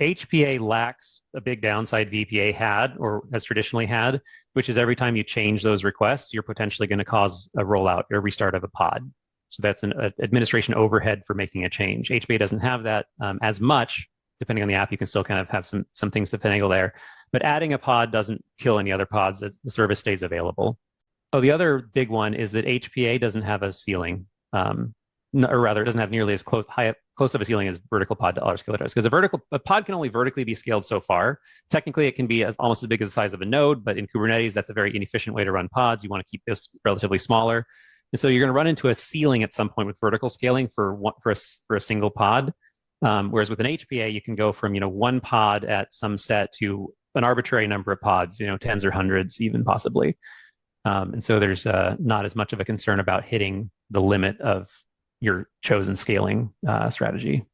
HPA lacks a big downside VPA had or has traditionally had, which is every time you change those requests, you're potentially going to cause a rollout or restart of a pod. So that's an administration overhead for making a change. HPA doesn't have that as much. Depending on the app, you can still kind of have some things to finagle there. But adding a pod doesn't kill any other pods. The service stays available. Oh, the other big one is that HPA doesn't have a ceiling. Or rather, it doesn't have nearly as close of a ceiling as Vertical Pod Autoscaler does. Because a pod can only vertically be scaled so far. Technically, it can be almost as big as the size of a node, but in Kubernetes, that's a very inefficient way to run pods. You want to keep this relatively smaller. And so you're going to run into a ceiling at some point with vertical scaling for a single pod. Whereas with an HPA, you can go from one pod at some set to an arbitrary number of pods, tens or hundreds, even possibly. And so there's not as much of a concern about hitting the limit of your chosen scaling strategy.